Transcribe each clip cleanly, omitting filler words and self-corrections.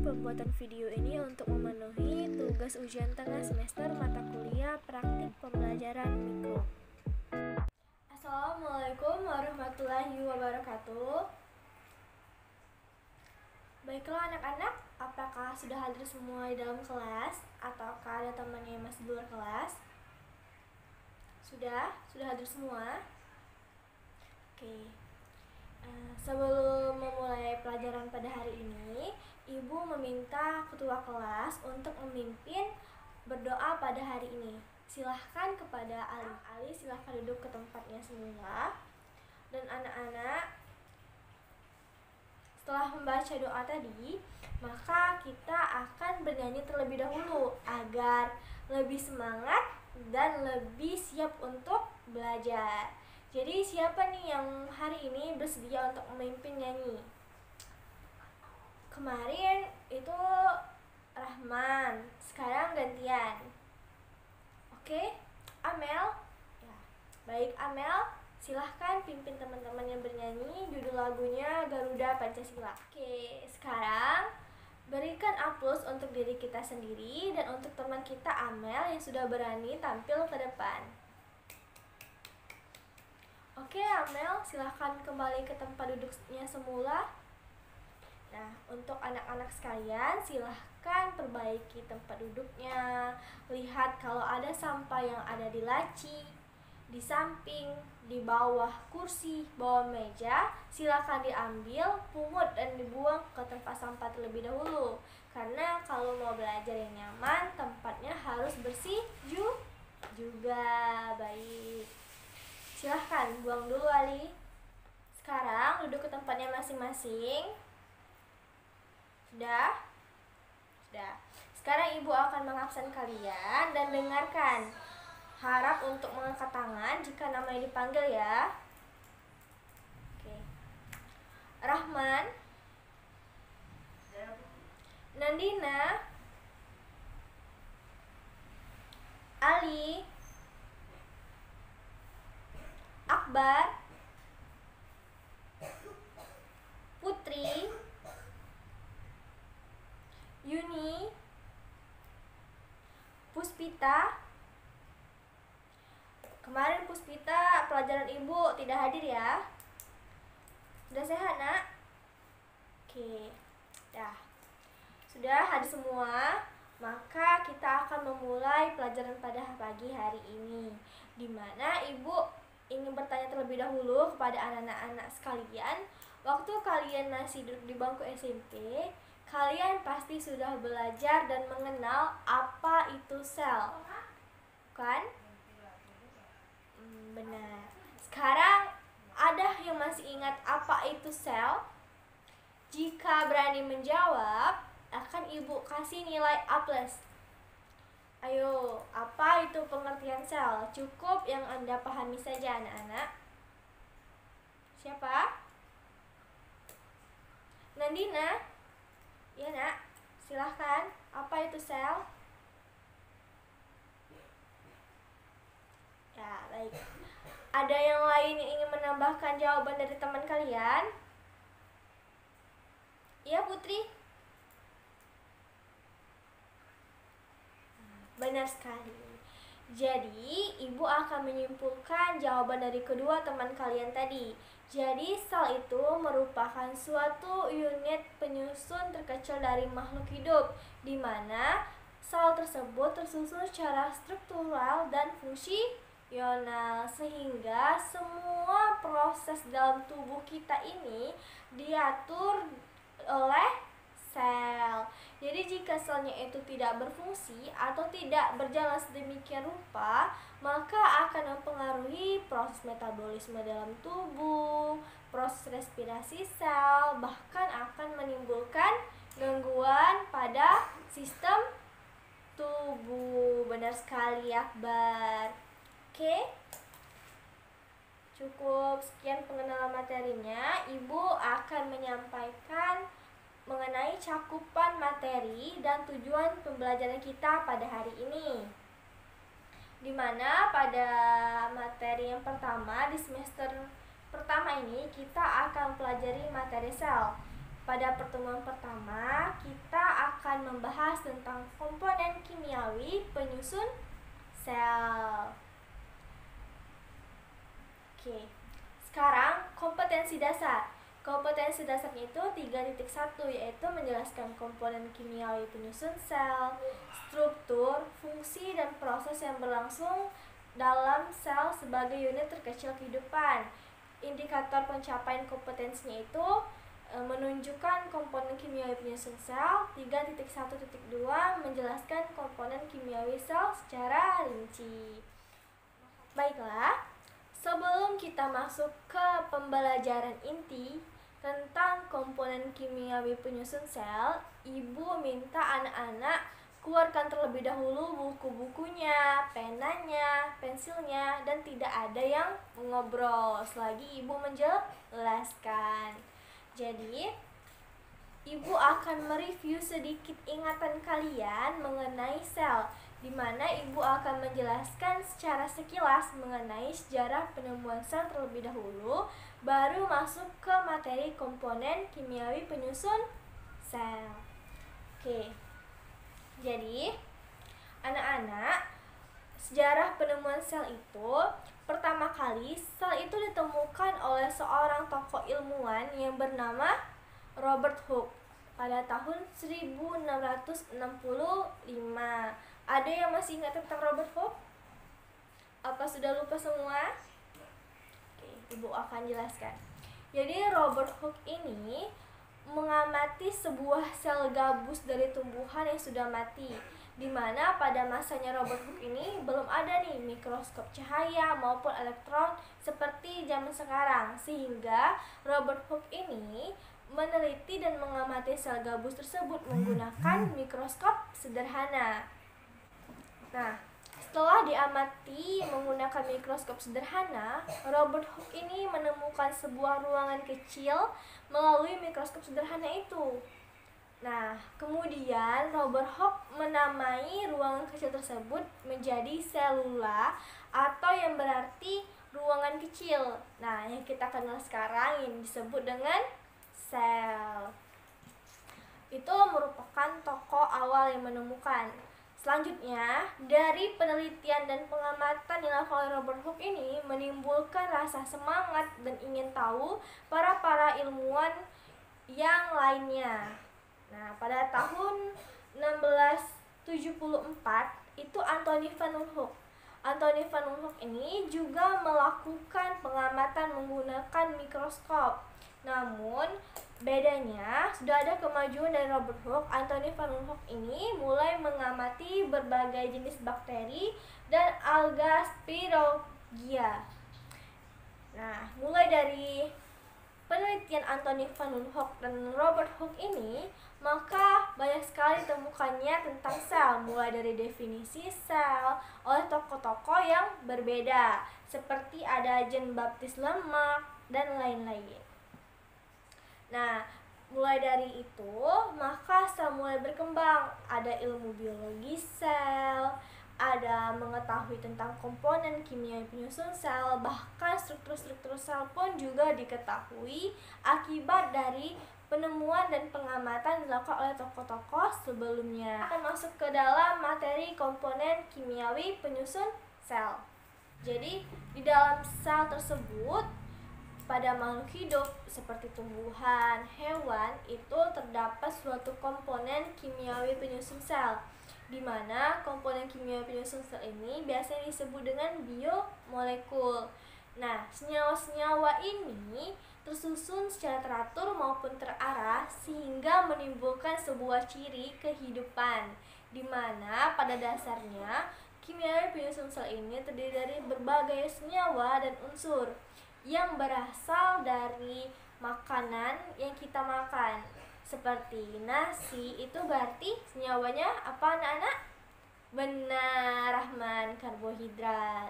pembuatan video ini untuk memenuhi tugas ujian tengah semester mata kuliah praktik pembelajaran mikro. Assalamualaikum warahmatullahi wabarakatuh. Baiklah anak-anak, apakah sudah hadir semua di dalam kelas? Ataukah ada temannya yang masih di luar kelas? Sudah hadir semua? Oke. Sebelum memulai pelajaran pada hari ini, Ibu meminta ketua kelas untuk memimpin berdoa pada hari ini. Silahkan kepada Ali, silahkan duduk ke tempatnya semula. Dan anak-anak, setelah membaca doa tadi, maka kita akan bernyanyi terlebih dahulu agar lebih semangat dan lebih siap untuk belajar. Jadi siapa nih yang hari ini bersedia untuk memimpin nyanyi? Kemarin itu Rahman, sekarang gantian. Oke, Amel. Ya, baik Amel, silahkan pimpin teman-teman yang bernyanyi. Judul lagunya Garuda Pancasila. Oke, sekarang berikan aplaus untuk diri kita sendiri dan untuk teman kita Amel yang sudah berani tampil ke depan. Oke Amel, silahkan kembali ke tempat duduknya semula. Nah, untuk anak-anak sekalian, silahkan perbaiki tempat duduknya. Lihat kalau ada sampah yang ada di laci, di samping, di bawah kursi, bawah meja, silahkan diambil, pungut dan dibuang ke tempat sampah terlebih dahulu. Karena kalau mau belajar yang nyaman, tempatnya harus bersih juga. Baik. Silahkan buang dulu Ali. Sekarang duduk ke tempatnya masing-masing. Sudah? Sekarang Ibu akan mengabsen kalian dan dengarkan. Harap untuk mengangkat tangan jika namanya dipanggil ya. Oke. Rahman, Nandina, Ali, Akbar, Putri, Yuni, Puspita. Kemarin Puspita pelajaran Ibu tidak hadir ya. Sudah sehat nak? Oke, dah. Sudah hadir semua. Maka kita akan memulai pelajaran pada pagi hari ini, di mana Ibu ingin bertanya terlebih dahulu kepada anak-anak sekalian. Waktu kalian masih duduk di bangku SMP, kalian pasti sudah belajar dan mengenal apa itu sel, kan? Benar. Sekarang ada yang masih ingat apa itu sel? Jika berani menjawab, akan Ibu kasih nilai A+. Ayo, apa itu pengertian sel? Cukup yang Anda pahami saja anak-anak. Siapa? Nandina? Ya nak, silahkan. Apa itu sel? Ya, baik. Ada yang lain yang ingin menambahkan jawaban dari teman kalian? Iya Putri? Benar sekali. Jadi, Ibu akan menyimpulkan jawaban dari kedua teman kalian tadi. Jadi, sel itu merupakan suatu unit penyusun terkecil dari makhluk hidup, di mana sel tersebut tersusun secara struktural dan fungsional, sehingga semua proses dalam tubuh kita ini diatur oleh sel. Jadi jika selnya itu tidak berfungsi atau tidak berjalan sedemikian rupa, maka akan mempengaruhi proses metabolisme dalam tubuh, proses respirasi sel, bahkan akan menimbulkan gangguan pada sistem tubuh. Benar sekali Akbar. Oke. Cukup sekian pengenalan materinya. Ibu akan menyampaikan mengenai cakupan materi dan tujuan pembelajaran kita pada hari ini. Dimana pada materi yang pertama di semester pertama ini kita akan pelajari materi sel. Pada pertemuan pertama, kita akan membahas tentang komponen kimiawi penyusun sel. Oke, sekarang kompetensi dasar. Kompetensi dasarnya itu 3.1, yaitu menjelaskan komponen kimiawi penyusun sel, struktur, fungsi, dan proses yang berlangsung dalam sel sebagai unit terkecil kehidupan. Indikator pencapaian kompetensinya itu menunjukkan komponen kimiawi penyusun sel. 3.1.2 menjelaskan komponen kimiawi sel secara rinci. Baiklah, sebelum kita masuk ke pembelajaran inti tentang komponen kimiawi penyusun sel, Ibu minta anak-anak keluarkan terlebih dahulu buku-bukunya, penanya, pensilnya, dan tidak ada yang mengobrol selagi Ibu menjelaskan. Jadi, Ibu akan mereview sedikit ingatan kalian mengenai sel, di mana Ibu akan menjelaskan secara sekilas mengenai sejarah penemuan sel terlebih dahulu, baru masuk ke materi komponen kimiawi penyusun sel. Oke, jadi anak-anak, sejarah penemuan sel itu, pertama kali sel itu ditemukan oleh seorang tokoh ilmuwan yang bernama Robert Hooke pada tahun 1665. Ada yang masih ingat tentang Robert Hooke? Apa sudah lupa semua? Oke, Ibu akan jelaskan. Jadi Robert Hooke ini mengamati sebuah sel gabus dari tumbuhan yang sudah mati, di mana pada masanya Robert Hooke ini belum ada nih mikroskop cahaya maupun elektron seperti zaman sekarang, sehingga Robert Hooke ini meneliti dan mengamati sel gabus tersebut menggunakan mikroskop sederhana. Nah, setelah diamati menggunakan mikroskop sederhana, Robert Hooke ini menemukan sebuah ruangan kecil melalui mikroskop sederhana itu. Nah, kemudian Robert Hooke menamai ruangan kecil tersebut menjadi selula, atau yang berarti ruangan kecil. Nah, yang kita kenal sekarang yang disebut dengan sel. Itu merupakan tokoh awal yang menemukan. Selanjutnya, dari penelitian dan pengamatan yang dilakukan oleh Robert Hooke ini menimbulkan rasa semangat dan ingin tahu para ilmuwan yang lainnya. Nah, pada tahun 1674 itu Anthony van Leeuwenhoek. Anthony van Leeuwenhoek ini juga melakukan pengamatan menggunakan mikroskop. Namun, bedanya, sudah ada kemajuan dari Robert Hooke, Anthony van Leeuwenhoek ini mulai mengamati berbagai jenis bakteri dan alga spirogyra. Nah, mulai dari penelitian Anthony van Leeuwenhoek dan Robert Hooke ini, maka banyak sekali temukannya tentang sel, mulai dari definisi sel oleh tokoh-tokoh yang berbeda, seperti ada Jean-Baptiste Lamarck dan lain-lain. Nah, mulai dari itu, maka sel mulai berkembang. Ada ilmu biologi sel, ada mengetahui tentang komponen kimia penyusun sel, bahkan struktur-struktur sel pun juga diketahui akibat dari penemuan dan pengamatan dilakukan oleh tokoh-tokoh sebelumnya. Akan masuk ke dalam materi komponen kimiawi penyusun sel. Jadi, di dalam sel tersebut, pada makhluk hidup seperti tumbuhan, hewan, itu terdapat suatu komponen kimiawi penyusun sel, di mana komponen kimiawi penyusun sel ini biasanya disebut dengan biomolekul. Nah, senyawa-senyawa ini tersusun secara teratur maupun terarah sehingga menimbulkan sebuah ciri kehidupan, di mana pada dasarnya kimiawi penyusun sel ini terdiri dari berbagai senyawa dan unsur yang berasal dari makanan yang kita makan. Seperti nasi, itu berarti senyawanya apa anak-anak? Benar, Rahman, karbohidrat.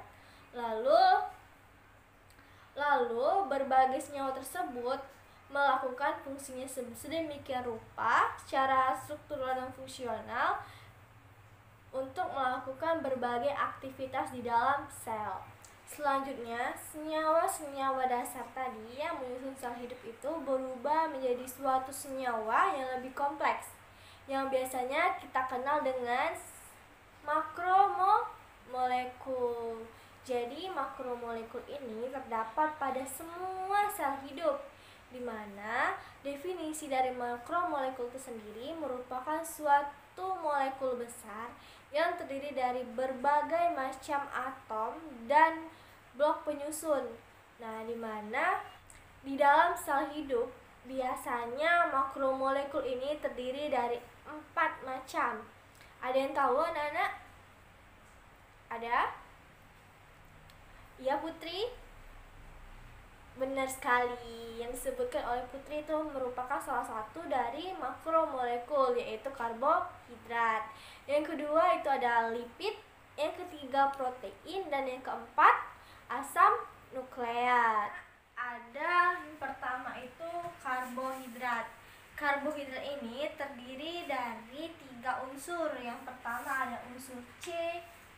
Lalu berbagai senyawa tersebut melakukan fungsinya sedemikian rupa secara struktural dan fungsional untuk melakukan berbagai aktivitas di dalam sel. Selanjutnya, senyawa-senyawa dasar tadi yang menyusun sel hidup itu berubah menjadi suatu senyawa yang lebih kompleks, yang biasanya kita kenal dengan makromolekul. Jadi, makromolekul ini terdapat pada semua sel hidup, di mana definisi dari makromolekul itu sendiri merupakan suatu molekul besar yang terdiri dari berbagai macam atom dan blok penyusun. Nah, di mana di dalam sel hidup biasanya makromolekul ini terdiri dari 4 macam. Ada yang tahu, anak-anak? Ada? Ya, Putri? Benar sekali. Yang disebutkan oleh Putri itu merupakan salah satu dari makromolekul, yaitu karbohidrat. Yang kedua itu ada lipid, yang ketiga protein, dan yang keempat asam nukleat. Ada yang pertama itu karbohidrat. Karbohidrat ini terdiri dari 3 unsur. Yang pertama ada unsur C,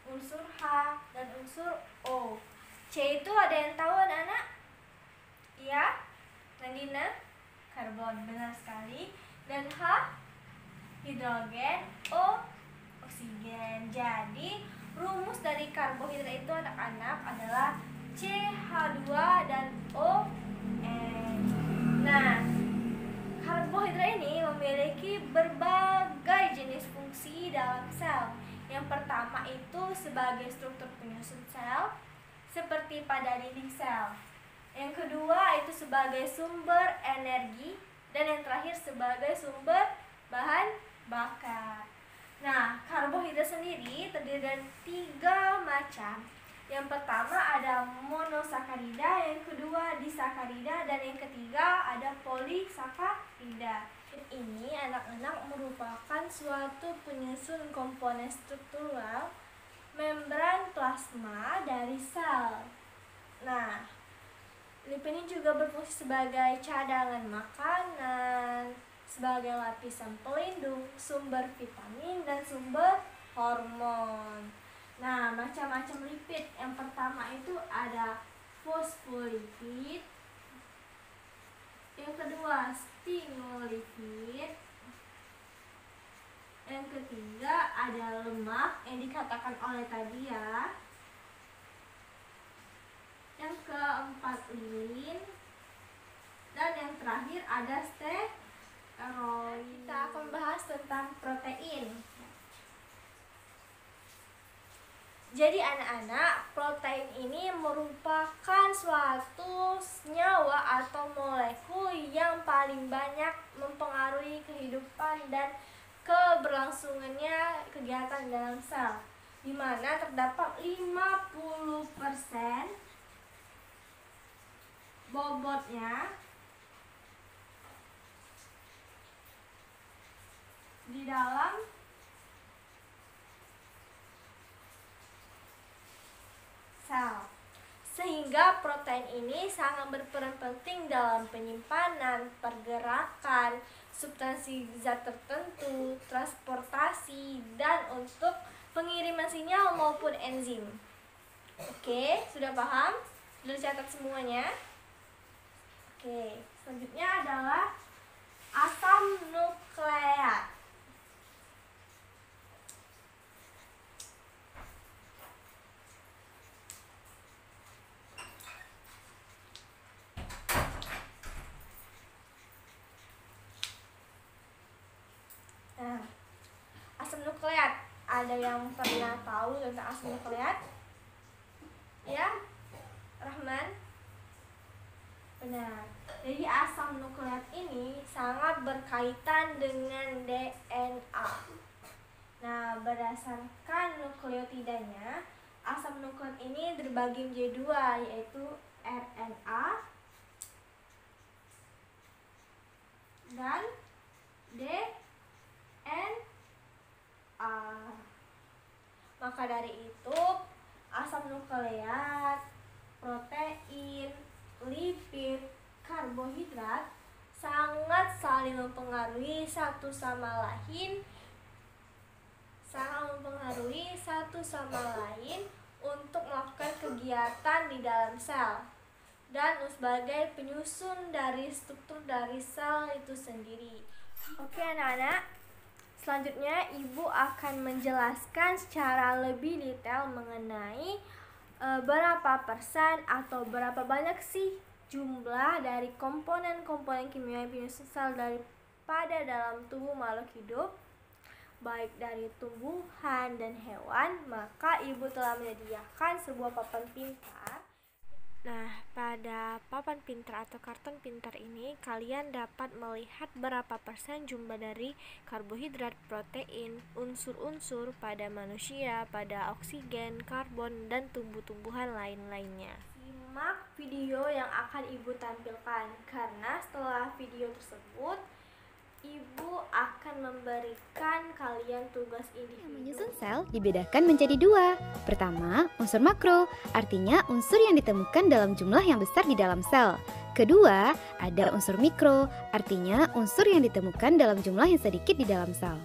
unsur H, dan unsur O. C itu ada yang tahu, anak-anak? Iya, Nandina? Karbon, benar sekali. Dan H, hidrogen, O, oksigen. Jadi, rumus dari karbohidrat itu, anak-anak, adalah CH2 dan ON. Nah, karbohidrat ini memiliki berbagai jenis fungsi dalam sel. Yang pertama itu sebagai struktur penyusun sel, seperti pada dinding sel. Yang kedua itu sebagai sumber energi, dan yang terakhir sebagai sumber bahan bakar. Nah, karbohidrat sendiri terdiri dari 3 macam. Yang pertama ada monosakarida, yang kedua disakarida, dan yang ketiga ada polisakarida. Ini, anak-anak, merupakan suatu penyusun komponen struktural membran plasma dari sel. Nah, lipid ini juga berfungsi sebagai cadangan makanan, sebagai lapisan pelindung, sumber vitamin, dan sumber hormon. Nah, macam-macam lipid. Yang pertama itu ada fosfolipid, yang kedua sphingolipid, yang ketiga ada lemak yang dikatakan oleh tadi ya, yang keempat lin, dan yang terakhir ada steroid. Kita akan bahas tentang protein. Jadi anak-anak, protein ini merupakan suatu senyawa atau molekul yang paling banyak mempengaruhi kehidupan dan keberlangsungannya kegiatan dalam sel, di mana terdapat 50% bobotnya di dalam sel. Sehingga protein ini sangat berperan penting dalam penyimpanan, pergerakan, substansi zat tertentu, transportasi, dan untuk pengiriman sinyal maupun enzim. Oke, sudah paham? Sudah catat semuanya? Oke, selanjutnya adalah asam nukleat. Nah, asam nukleat, ada yang pernah tahu tentang asam nukleat? Ya, Rahman? Benar. Jadi asam nukleat ini sangat berkaitan dengan DNA. Nah, berdasarkan nukleotidanya, asam nukleat ini terbagi menjadi 2, yaitu RNA dan DNA. Maka dari itu, asam nukleat, protein, lipid, karbohidrat sangat saling mempengaruhi satu sama lain untuk melakukan kegiatan di dalam sel dan sebagai penyusun dari struktur dari sel itu sendiri. Oke anak-anak, selanjutnya Ibu akan menjelaskan secara lebih detail mengenai berapa persen atau berapa banyak sih jumlah dari komponen-komponen kimia penyusun sel daripada dalam tubuh makhluk hidup, baik dari tumbuhan dan hewan. Maka Ibu telah menyediakan sebuah papan pintar. Nah, pada papan pintar atau karton pintar ini kalian dapat melihat berapa persen jumlah dari karbohidrat, protein, unsur-unsur pada manusia, pada oksigen, karbon, dan tumbuh-tumbuhan lain-lainnya. Simak video yang akan Ibu tampilkan, karena setelah video tersebut Ibu akan memberikan kalian tugas individu. Menyusun sel dibedakan menjadi dua. Pertama, unsur makro, artinya unsur yang ditemukan dalam jumlah yang besar di dalam sel. Kedua, ada unsur mikro, artinya unsur yang ditemukan dalam jumlah yang sedikit di dalam sel.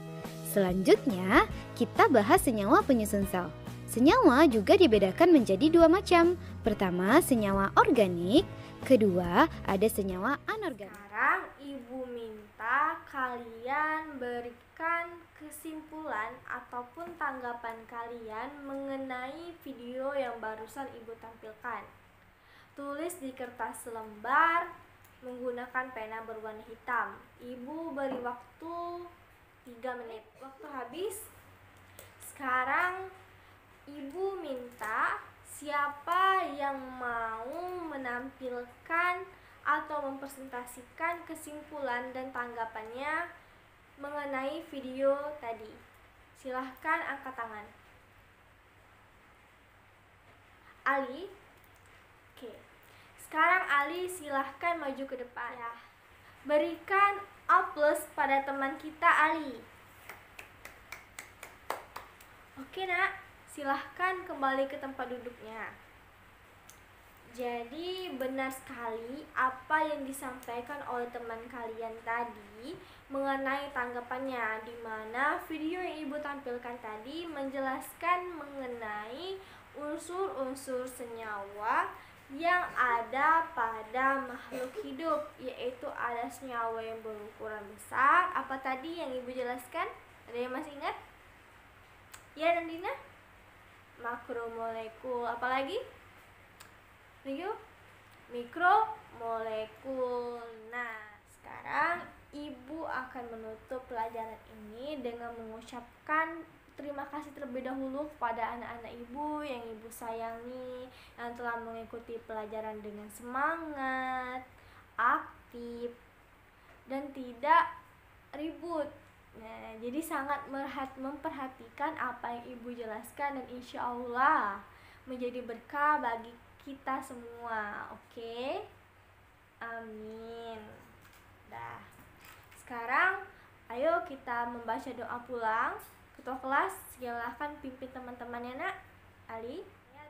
Selanjutnya, kita bahas senyawa penyusun sel. Senyawa juga dibedakan menjadi dua macam. Pertama, senyawa organik. Kedua, ada senyawa anorganik. Sekarang Ibu minta kalian berikan kesimpulan ataupun tanggapan kalian mengenai video yang barusan Ibu tampilkan. Tulis di kertas selembar menggunakan pena berwarna hitam. Ibu beri waktu 3 menit. Waktu habis. Sekarang Ibu minta siapa yang mau menampilkan atau mempresentasikan kesimpulan dan tanggapannya mengenai video tadi. Silahkan angkat tangan. Ali? Oke. Sekarang Ali silahkan maju ke depan. Ya. Berikan aplaus pada teman kita Ali. Oke nak, silahkan kembali ke tempat duduknya. Jadi benar sekali apa yang disampaikan oleh teman kalian tadi mengenai tanggapannya, di mana video yang Ibu tampilkan tadi menjelaskan mengenai unsur-unsur senyawa yang ada pada makhluk hidup, yaitu ada senyawa yang berukuran besar. Apa tadi yang Ibu jelaskan? Ada yang masih ingat? Ya, Nandina? Makromolekul. Apalagi? Mikromolekul. Nah, sekarang Ibu akan menutup pelajaran ini dengan mengucapkan terima kasih terlebih dahulu kepada anak-anak Ibu yang Ibu sayangi, yang telah mengikuti pelajaran dengan semangat, aktif, dan tidak ribut. Nah, jadi sangat memperhatikan apa yang Ibu jelaskan, dan insya Allah menjadi berkah bagi kita semua. Oke? Amin. Dah. Sekarang ayo kita membaca doa pulang. Ketua kelas, silakan pimpin teman-temannya nak. Ali,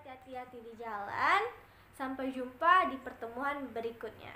hati-hati di jalan. Sampai jumpa di pertemuan berikutnya.